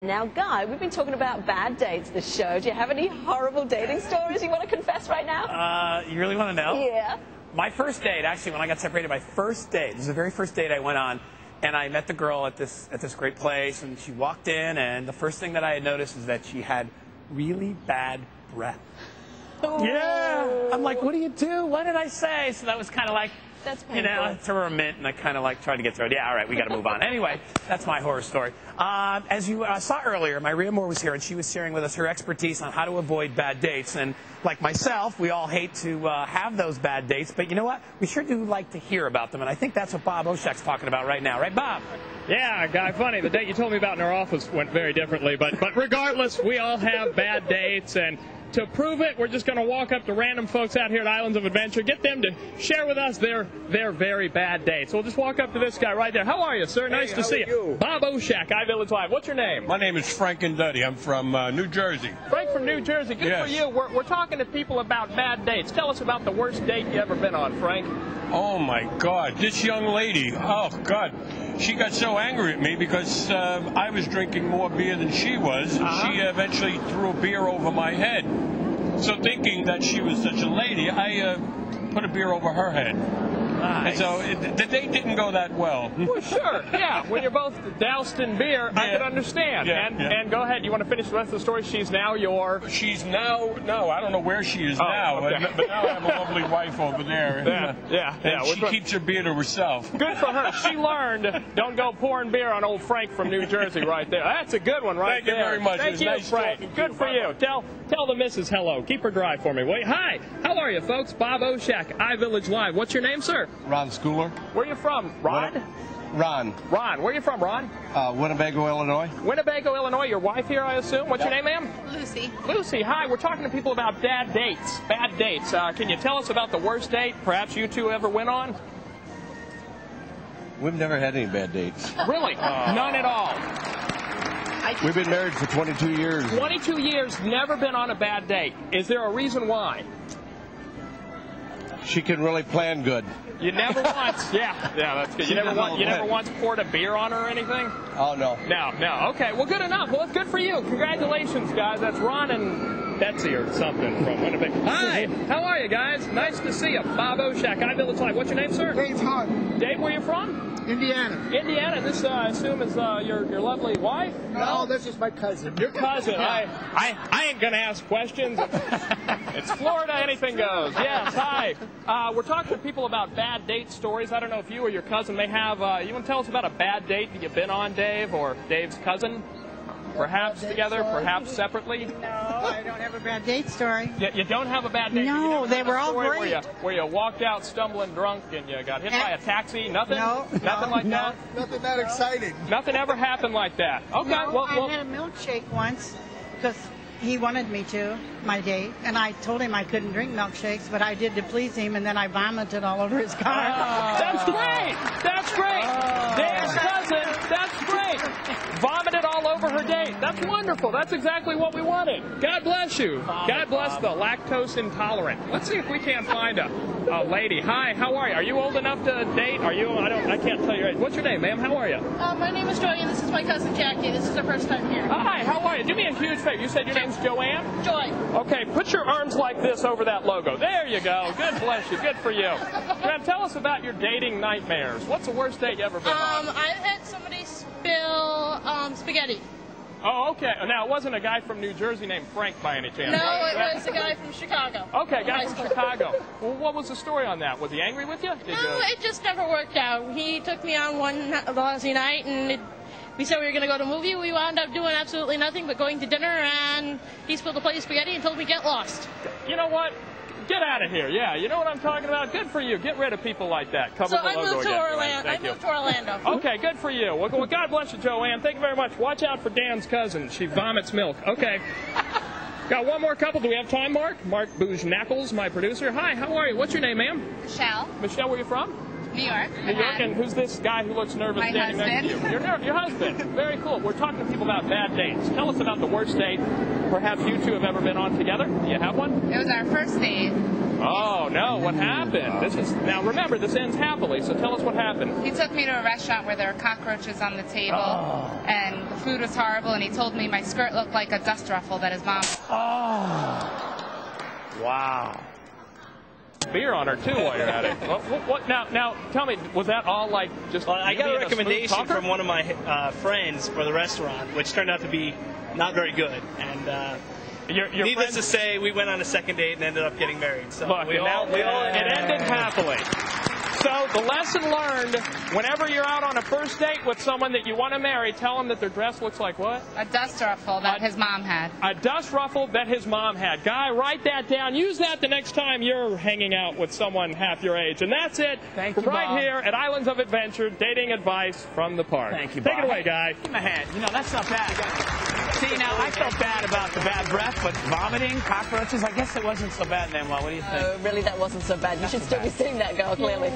Now, Guy, we've been talking about bad dates this show. Do you have any horrible dating stories you want to confess right now? You really want to know? Yeah. My first date, actually, when I got separated, my first date, this is the very first date I went on, and I met the girl at this great place, and she walked in, and the first thing that I had noticed is that she had really bad breath. Ooh. Yeah. I'm like, what do you do? What did I say? So that was kind of like, that's painful. you know, threw her a mint, and I kind of like tried to get through it. Yeah, all right, we got to move on. Anyway, that's my horror story. As you saw earlier, Maria Moore was here, and she was sharing with us her expertise on how to avoid bad dates. And like myself, we all hate to have those bad dates, but you know what? We sure do like to hear about them, and I think that's what Bob Oshak's talking about right now. Right, Bob? Yeah, Guy, funny. The date you told me about in our office went very differently, but regardless, we all have bad dates, and to prove it, we're just going to walk up to random folks out here at Islands of Adventure, get them to share with us their very bad dates. So we'll just walk up to this guy right there. How are you, sir? Nice to see you. Bob Oshak, iVillage Live. What's your name? My name is Frank Duddy. I'm from New Jersey. Frank from New Jersey. Good Yes. for you. We're talking to people about bad dates. Tell us about the worst date you ever been on, Frank. Oh, my God. This young lady, oh, God. She got so angry at me because I was drinking more beer than she was. She eventually threw a beer over my head. So thinking that she was such a lady, I put a beer over her head. Nice. And so the date didn't go that well. Well, sure. Yeah, when you're both doused in beer, I can understand. Yeah, and go ahead. You want to finish the rest of the story? She's now your... She's now, no, I don't know where she is now, okay. but now I have a lovely wife over there. Yeah. And she keeps her beer to herself. Good for her. She learned, don't go pouring beer on old Frank from New Jersey right there. That's a good one right there. Thank you very much. Thank you, nice Frank. Good for you. Tell the missus hello. Keep her dry for me. Wait. Hi. How are you, folks? Bob Oshak, iVillage Live. What's your name, sir? Ron Schooler. Where are you from? Rod? Ron. Ron. Where are you from, Ron? Winnebago, Illinois. Winnebago, Illinois. Your wife here, I assume. What's your name, ma'am? Lucy. Lucy, hi. We're talking to people about bad dates. Bad dates. Can you tell us about the worst date perhaps you two ever went on? We've never had any bad dates. Really? None at all. We've been married for 22 years. 22 years, never been on a bad date. Is there a reason why? She can really plan good. You never once, yeah, that's good. You never once poured a beer on her or anything? Oh, no. No. Okay, well, good enough. Well, it's good for you. Congratulations, guys. That's Ron and Betsy or something from Winnebago. Hi, how are you, guys? Nice to see you. Bob Oshak, iVillage Live. What's your name, sir? Dave Hunt. Dave, where are you from? Indiana. Indiana. This, I assume, is your lovely wife? No, this is my cousin. Your cousin. I ain't going to ask questions. It's Florida. Anything goes. Yes, hi. We're talking to people about bad date stories. I don't know if you or your cousin may have. You want to tell us about a bad date that you've been on, Dave, or Dave's cousin? Perhaps together, perhaps separately? No, I don't have a bad date story. You don't have a bad date? No, they were all great. Where you walked out stumbling drunk and you got hit by a taxi? Nothing? No. Nothing like that? Nothing that exciting. Nothing ever happened like that? Okay, No, well, I had a milkshake once because he wanted me to, my date, and I told him I couldn't drink milkshakes, but I did to please him, and then I vomited all over his car. That's great! That's great! Dave's cousin, that's great! Vomited all over her date. That's wonderful. That's exactly what we wanted. God bless you. God bless the lactose intolerant. Let's see if we can't find a lady. Hi, how are you? Are you old enough to date? Are you? I can't tell your age. What's your name, ma'am? How are you? My name is Joy, and this is my cousin Jackie. This is our first time here. Hi, how are you? Do me a huge favor. You said your name's Joanne? Joy. Okay, put your arms like this over that logo. There you go. Good bless you. Good for you. Joanne, tell us about your dating nightmares. What's the worst date you ever been on? I had somebody spill spaghetti. Oh, okay. Now, it wasn't a guy from New Jersey named Frank by any chance? No, it was a guy from Chicago. Okay, guy from Chicago. Well, what was the story on that? Was he angry with you? No, it just never worked out. He took me on one lousy night, and we said we were going to go to a movie. We wound up doing absolutely nothing but going to dinner, and he spilled a plate of spaghetti and told me get lost. You know what? Get out of here. Yeah, you know what I'm talking about? Good for you. Get rid of people like that. Cover the logo again. I moved to Orlando. Okay, good for you. Well, God bless you, Joanne. Thank you very much. Watch out for Dan's cousin. She vomits milk. Okay. Got one more couple. Do we have time, Mark? Mark Bouge-Knackles, my producer. Hi, how are you? What's your name, ma'am? Michelle. Michelle, where are you from? New York. New York, and who's this guy who looks nervous My standing next to you? Your husband. Very cool. We're talking to people about bad dates. Tell us about the worst date perhaps you two have ever been on together. Do you have one? It was our first date. Oh, no. What happened? Now, remember, this ends happily, so tell us what happened. He took me to a restaurant where there were cockroaches on the table, and the food was horrible, and he told me my skirt looked like a dust ruffle that his mom... Oh. Wow. Beer on her, too, while you're at it. Now, tell me, was that all like just... Well, I got a recommendation from one of my friends for the restaurant, which turned out to be not very good. And needless to say, we went on a second date and ended up getting married. So look, it ended happily. So the lesson learned, whenever you're out on a first date with someone that you want to marry, tell them that their dress looks like what? A dust ruffle that his mom had. A dust ruffle that his mom had. Guy, write that down. Use that the next time you're hanging out with someone half your age. And that's it. Thank you, right Bob. Here at Islands of Adventure, dating advice from the park. Thank you, Bob. Take it away, Guy. Give him a hand. You know, that's not bad. See, now, I felt bad about the bad breath, but vomiting, cockroaches, I guess it wasn't so bad then. Well, what do you think? Really, that wasn't so bad. You should still be seeing that girl, clearly.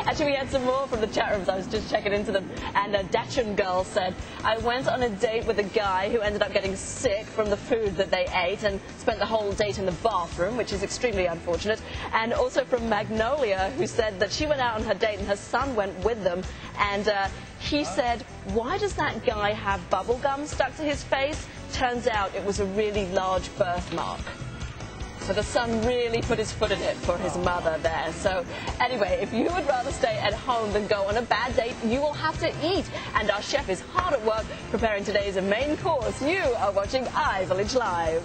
Actually, we had some more from the chat rooms. I was just checking into them. And a Dachshund girl said, I went on a date with a guy who ended up getting sick from the food that they ate and spent the whole date in the bathroom, which is extremely unfortunate. And also from Magnolia, who said that she went out on her date and her son went with them. And he said, why does that guy have bubble gum stuck to his face? Turns out it was a really large birthmark. So the son really put his foot in it for his mother there. So anyway, if you would rather stay at home than go on a bad date, you will have to eat. And our chef is hard at work preparing today's main course. You are watching iVillage Live.